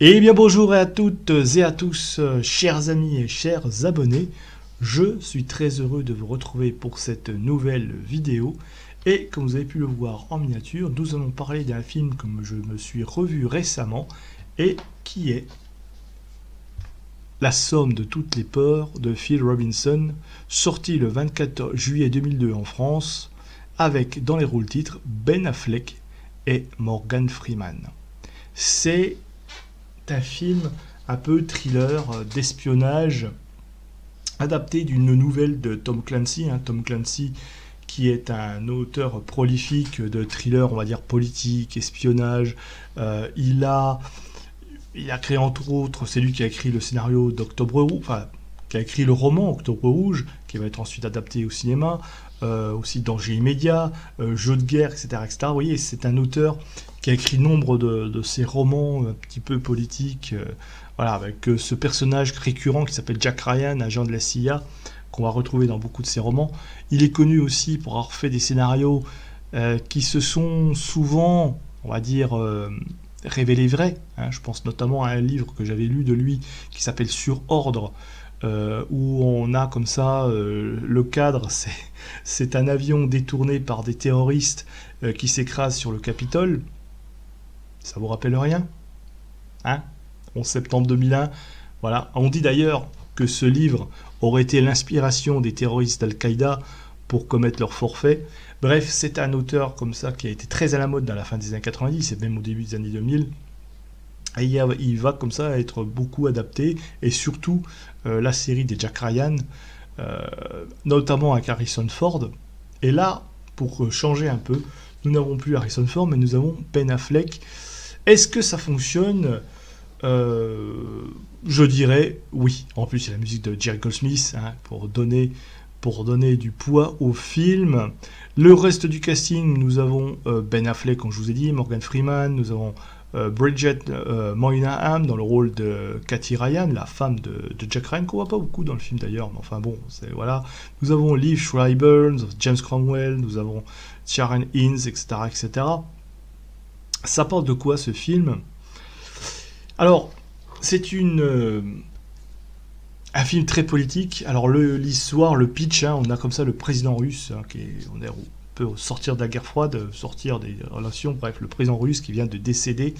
Eh bien bonjour à toutes et à tous, chers amis et chers abonnés. Je suis très heureux de vous retrouver pour cette nouvelle vidéo. Et comme vous avez pu le voir en miniature, nous allons parler d'un film que je me suis revu récemment et qui est La somme de toutes les peurs de Phil Robinson, sorti le 24 juillet 2002 en France, avec dans les rôles titres Ben Affleck et Morgan Freeman. C'est un film un peu thriller d'espionnage adapté d'une nouvelle de Tom Clancy. Tom Clancy qui est un auteur prolifique de thrillers, on va dire politique, espionnage. Il a créé entre autres, c'est lui qui a écrit le scénario d'Octobre Rouge, enfin qui a écrit le roman Octobre Rouge, qui va être ensuite adapté au cinéma, aussi Danger immédiat, Jeux de guerre, etc., etc. Vous voyez, c'est un auteur qui a écrit nombre de ces romans un petit peu politiques, voilà, avec ce personnage récurrent qui s'appelle Jack Ryan, agent de la CIA, qu'on va retrouver dans beaucoup de ses romans. Il est connu aussi pour avoir fait des scénarios qui se sont souvent, on va dire, révélés vrais. Je pense notamment à un livre que j'avais lu de lui qui s'appelle Sur Ordre, où on a comme ça le cadre, c'est un avion détourné par des terroristes qui s'écrase sur le Capitole. Ça vous rappelle rien, 11 septembre 2001. Voilà. On dit d'ailleurs que ce livre aurait été l'inspiration des terroristes d'Al-Qaïda pour commettre leur forfait. Bref, c'est un auteur comme ça qui a été très à la mode dans la fin des années 90 et même au début des années 2000. Et il va comme ça être beaucoup adapté, et surtout la série des Jack Ryan, notamment avec Harrison Ford. Et là, pour changer un peu, nous n'avons plus Harrison Ford, mais nous avons Ben Affleck. Est-ce que ça fonctionne? Je dirais oui. En plus, il y a la musique de Jerry Goldsmith pour donner du poids au film. Le reste du casting, nous avons Ben Affleck, comme je vous ai dit, Morgan Freeman, nous avons Bridget Moynihan dans le rôle de Cathy Ryan, la femme de Jack Ryan, qu'on voit pas beaucoup dans le film d'ailleurs, mais enfin bon, voilà. Nous avons Liev Schreiber, James Cromwell, nous avons Sharon Innes, etc., etc. Ça parle de quoi ce film? Alors, c'est un film très politique. Alors l'histoire, le pitch, on a comme ça le président russe, on peut sortir de la guerre froide, sortir des relations, bref, le président russe qui vient de décéder,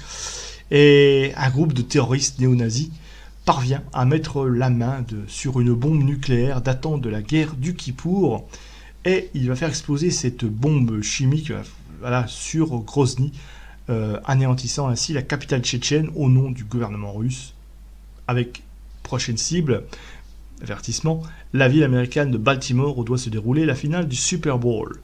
et un groupe de terroristes néo-nazis parvient à mettre la main sur une bombe nucléaire datant de la guerre du Kippour, et il va faire exploser cette bombe chimique voilà, sur Grozny, anéantissant ainsi la capitale tchétchène au nom du gouvernement russe, avec prochaine cible, avertissement, la ville américaine de Baltimore où doit se dérouler la finale du Super Bowl.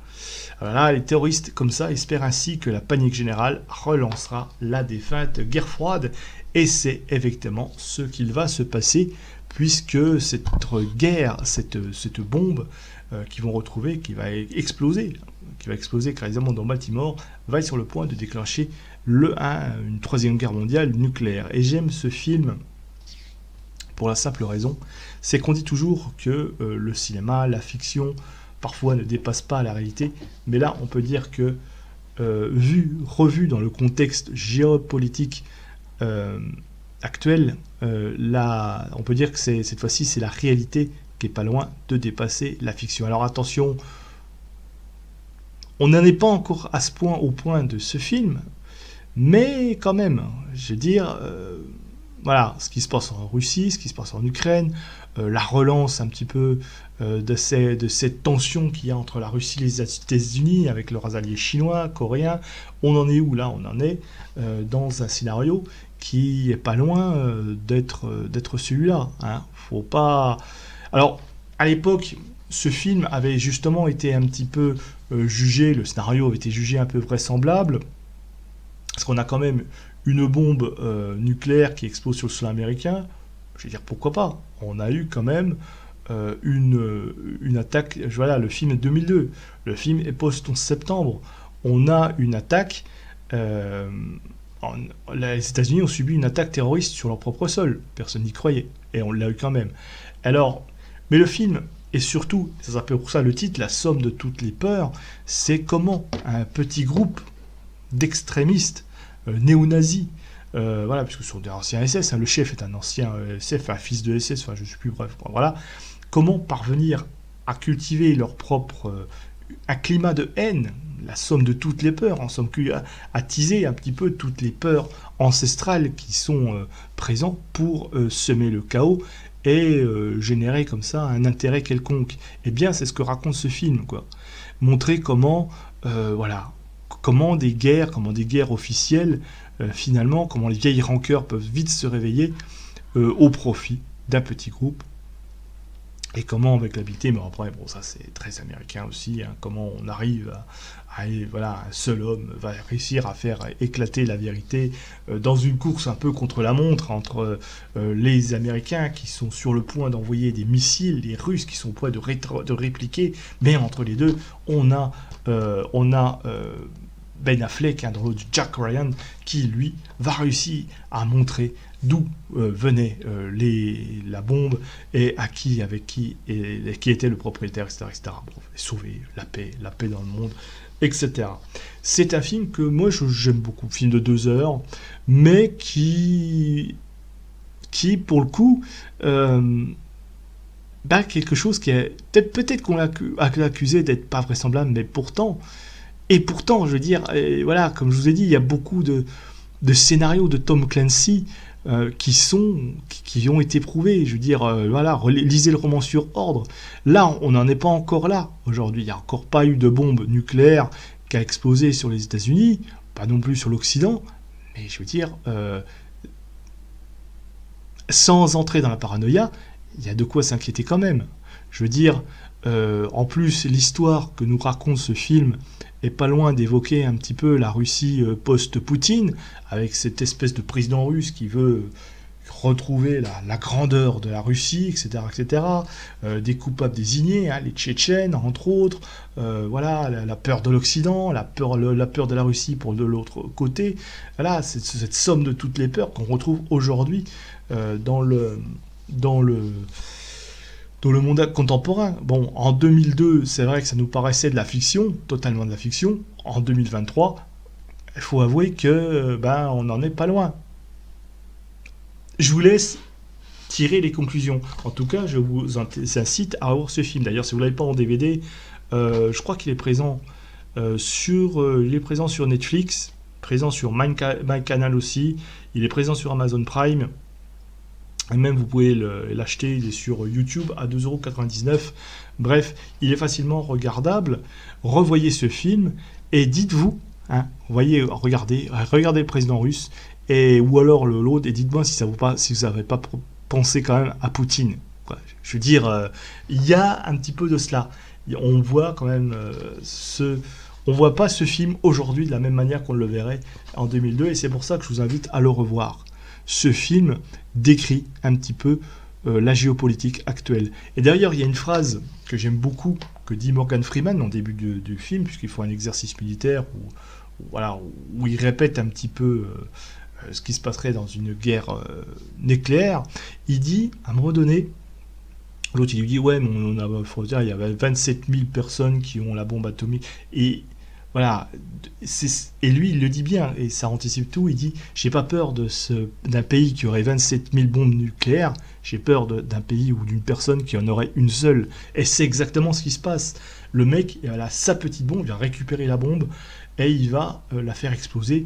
Alors là, les terroristes comme ça espèrent ainsi que la panique générale relancera la défunte guerre froide, et c'est effectivement ce qu'il va se passer, puisque cette guerre, cette bombe qu'ils vont retrouver, qui va exploser quasiment dans Baltimore, va être sur le point de déclencher une troisième guerre mondiale nucléaire. Et j'aime ce film pour la simple raison, c'est qu'on dit toujours que le cinéma, la fiction, parfois ne dépasse pas la réalité, mais là on peut dire que revu dans le contexte géopolitique actuel, on peut dire que cette fois-ci c'est la réalité qui est pas loin de dépasser la fiction. Alors attention, on n'en est pas encore à ce point, au point de ce film, mais quand même, je veux dire, voilà, ce qui se passe en Russie, ce qui se passe en Ukraine, la relance un petit peu de cette tension qu'il y a entre la Russie et les États-Unis avec leurs alliés chinois, coréens. On en est où là? On en est dans un scénario qui est pas loin d'être celui-là. Faut pas. Alors, à l'époque, ce film avait justement été un petit peu jugé, le scénario avait été jugé un peu vraisemblable, parce qu'on a quand même une bombe nucléaire qui explose sur le sol américain. Je veux dire, pourquoi pas? On a eu quand même une attaque. Voilà, le film est 2002. Le film est post-11 septembre. On a une attaque. Les États-Unis ont subi une attaque terroriste sur leur propre sol. Personne n'y croyait. Et on l'a eu quand même. Alors, mais le film, et surtout, ça s'appelle pour ça le titre, La somme de toutes les peurs, c'est comment un petit groupe d'extrémistes néo-nazis voilà, puisque ce sont des anciens SS, hein, le chef est un ancien SF, un fils de SS, enfin je ne sais plus, bref, voilà. Comment parvenir à cultiver leur propre un climat de haine, la somme de toutes les peurs, en somme, à teaser un petit peu toutes les peurs ancestrales qui sont présentes pour semer le chaos et générer comme ça un intérêt quelconque. Eh bien, c'est ce que raconte ce film, quoi. Montrer comment, voilà, comment des guerres officielles, finalement, comment les vieilles rancœurs peuvent vite se réveiller au profit d'un petit groupe. Et comment, avec l'habileté, mais après, bon, ça c'est très américain aussi, hein, comment on arrive voilà, un seul homme va réussir à faire éclater la vérité dans une course un peu contre la montre entre les Américains qui sont sur le point d'envoyer des missiles, les Russes qui sont au point de répliquer, mais entre les deux, on a Ben Affleck, dans l'autre Jack Ryan, qui lui va réussir à montrer d'où venait la bombe et avec qui, et qui était le propriétaire, etc. etc. Bon, sauver la paix dans le monde, etc. C'est un film que moi j'aime beaucoup, film de 2 heures, mais qui pour le coup, quelque chose qui est peut-être qu'on l'a accusé d'être pas vraisemblable, mais pourtant, je veux dire, voilà, comme je vous ai dit, il y a beaucoup de scénarios de Tom Clancy qui ont été prouvés. Je veux dire, voilà, lisez le roman sur ordre. Là, on n'en est pas encore là aujourd'hui. Il n'y a encore pas eu de bombe nucléaire qui a explosé sur les États-Unis, pas non plus sur l'Occident. Mais je veux dire, sans entrer dans la paranoïa, il y a de quoi s'inquiéter quand même. Je veux dire, en plus, l'histoire que nous raconte ce film est pas loin d'évoquer un petit peu la Russie post-Poutine, avec cette espèce de président russe qui veut retrouver la grandeur de la Russie, etc., etc. Des coupables désignés, hein, les Tchétchènes, entre autres. Voilà, la peur de l'Occident, la peur de la Russie pour de l'autre côté. Voilà, c'est cette somme de toutes les peurs qu'on retrouve aujourd'hui dans le monde contemporain. Bon, en 2002, c'est vrai que ça nous paraissait de la fiction, totalement de la fiction. En 2023, il faut avouer que on n'en est pas loin. Je vous laisse tirer les conclusions. En tout cas, je vous incite à voir ce film. D'ailleurs, si vous ne l'avez pas en DVD, je crois qu'il est présent sur Netflix, présent sur MyCanal aussi, il est présent sur Amazon Prime. Et même vous pouvez l'acheter, il est sur YouTube à 2,99 €. Bref, il est facilement regardable. Revoyez ce film et dites-vous, hein, regardez le président russe, ou alors l'autre, et dites-moi si vous n'avez pas pensé quand même à Poutine. Quoi. Je veux dire, il y a un petit peu de cela. On voit quand même on voit pas ce film aujourd'hui de la même manière qu'on le verrait en 2002, et c'est pour ça que je vous invite à le revoir. Ce film décrit un petit peu la géopolitique actuelle. Et d'ailleurs, il y a une phrase que j'aime beaucoup, que dit Morgan Freeman en début du film, puisqu'il faut un exercice militaire où il répète un petit peu ce qui se passerait dans une guerre nucléaire. Il dit, à un moment donné, l'autre il lui dit, ouais, mais faut dire, il y avait 27 000 personnes qui ont la bombe atomique. Et voilà, et lui il le dit bien, et ça anticipe tout, il dit, j'ai pas peur d'un pays qui aurait 27 000 bombes nucléaires, j'ai peur d'un pays ou d'une personne qui en aurait une seule. Et c'est exactement ce qui se passe. Le mec, il a sa petite bombe, il va récupérer la bombe, et il va la faire exploser,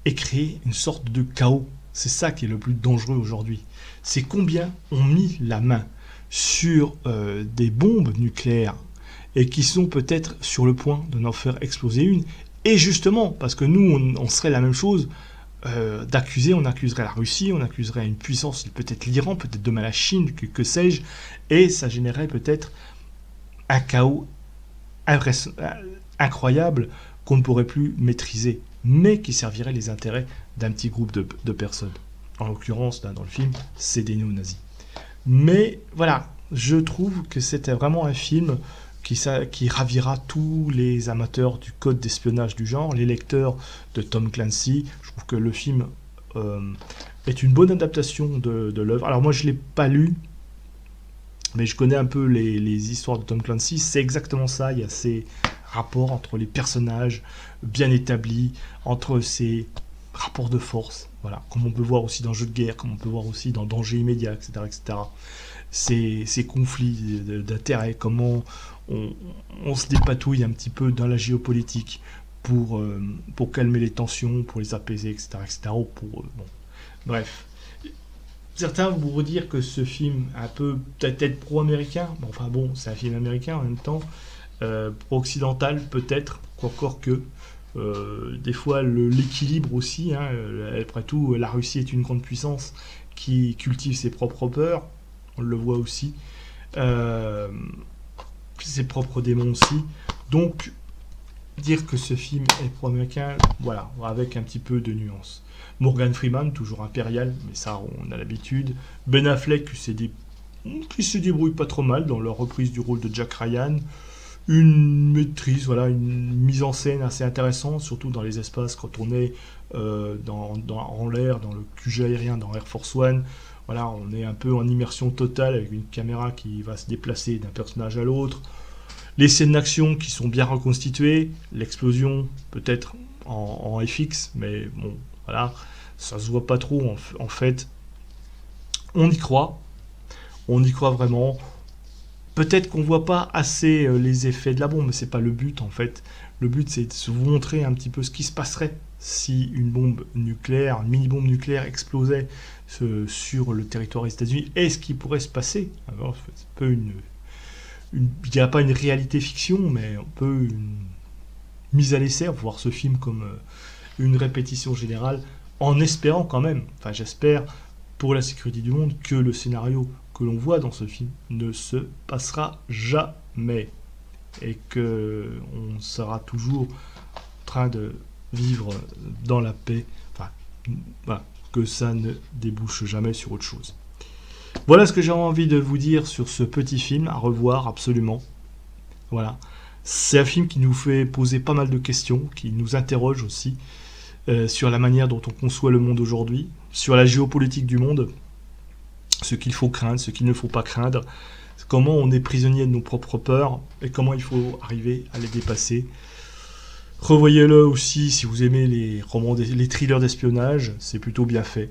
et créer une sorte de chaos. C'est ça qui est le plus dangereux aujourd'hui. C'est combien ont mis la main sur des bombes nucléaires, et qui sont peut-être sur le point de n'en faire exploser une. Et justement, parce que nous, on serait la même chose, on accuserait la Russie, on accuserait une puissance, peut-être l'Iran, peut-être demain la Chine, que sais-je, et ça générerait peut-être un chaos incroyable qu'on ne pourrait plus maîtriser, mais qui servirait les intérêts d'un petit groupe de personnes. En l'occurrence, dans le film, c'est des néo-nazis. Mais voilà, je trouve que c'était vraiment un film qui ravira tous les amateurs du code d'espionnage du genre, les lecteurs de Tom Clancy. Je trouve que le film est une bonne adaptation de l'œuvre. Alors moi, je ne l'ai pas lu, mais je connais un peu les histoires de Tom Clancy. C'est exactement ça, il y a ces rapports entre les personnages bien établis, entre ces rapport de force, voilà, comme on peut voir aussi dans Jeux de guerre, comme on peut voir aussi dans Danger immédiat, etc., etc. Ces conflits d'intérêts, comment on se dépatouille un petit peu dans la géopolitique pour calmer les tensions, pour les apaiser, etc., etc. Bon. Bref. Certains vont dire que ce film est un peu peut-être pro-américain, mais enfin bon, c'est un film américain en même temps, pro-occidental peut-être, encore que. Des fois l'équilibre aussi, hein, après tout, la Russie est une grande puissance qui cultive ses propres peurs, on le voit aussi, ses propres démons aussi. Donc, dire que ce film est pro-américain, voilà, avec un petit peu de nuance. Morgan Freeman, toujours impérial, mais ça on a l'habitude. Ben Affleck, qui se débrouille pas trop mal dans leur reprise du rôle de Jack Ryan. Une maîtrise, voilà, une mise en scène assez intéressante, surtout dans les espaces quand on est en l'air, dans le QG aérien, dans Air Force One. Voilà, on est un peu en immersion totale avec une caméra qui va se déplacer d'un personnage à l'autre. Les scènes d'action qui sont bien reconstituées, l'explosion peut-être en FX, mais bon, voilà, ça se voit pas trop en fait. On y croit vraiment. Peut-être qu'on voit pas assez les effets de la bombe, mais c'est pas le but en fait. Le but c'est de se montrer un petit peu ce qui se passerait si une bombe nucléaire, une mini-bombe nucléaire explosait sur le territoire des États-Unis. Et ce qui pourrait se passer. Alors, c'est un peu je dirais pas une réalité fiction, mais un peu une mise à l'essai, voir ce film comme une répétition générale, en espérant quand même, enfin j'espère pour la sécurité du monde, que le scénario que l'on voit dans ce film ne se passera jamais et que on sera toujours en train de vivre dans la paix, enfin voilà, que ça ne débouche jamais sur autre chose. Voilà ce que j'ai envie de vous dire sur ce petit film à revoir absolument. Voilà, c'est un film qui nous fait poser pas mal de questions, qui nous interroge aussi sur la manière dont on conçoit le monde aujourd'hui, sur la géopolitique du monde, ce qu'il faut craindre, ce qu'il ne faut pas craindre, comment on est prisonnier de nos propres peurs et comment il faut arriver à les dépasser. Revoyez-le aussi si vous aimez les romans, les thrillers d'espionnage, c'est plutôt bien fait.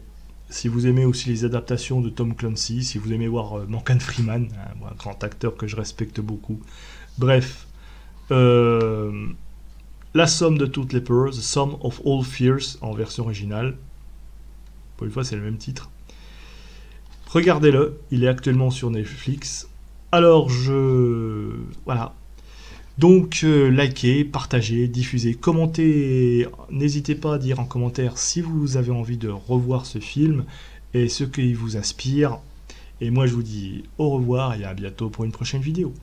Si vous aimez aussi les adaptations de Tom Clancy, si vous aimez voir Morgan Freeman, un grand acteur que je respecte beaucoup. Bref, la somme de toutes les peurs, The Sum of All Fears en version originale. Pour une fois, c'est le même titre. Regardez-le, il est actuellement sur Netflix. Alors, voilà. Donc, likez, partagez, diffusez, commentez. N'hésitez pas à dire en commentaire si vous avez envie de revoir ce film et ce qui vous inspire. Et moi, je vous dis au revoir et à bientôt pour une prochaine vidéo.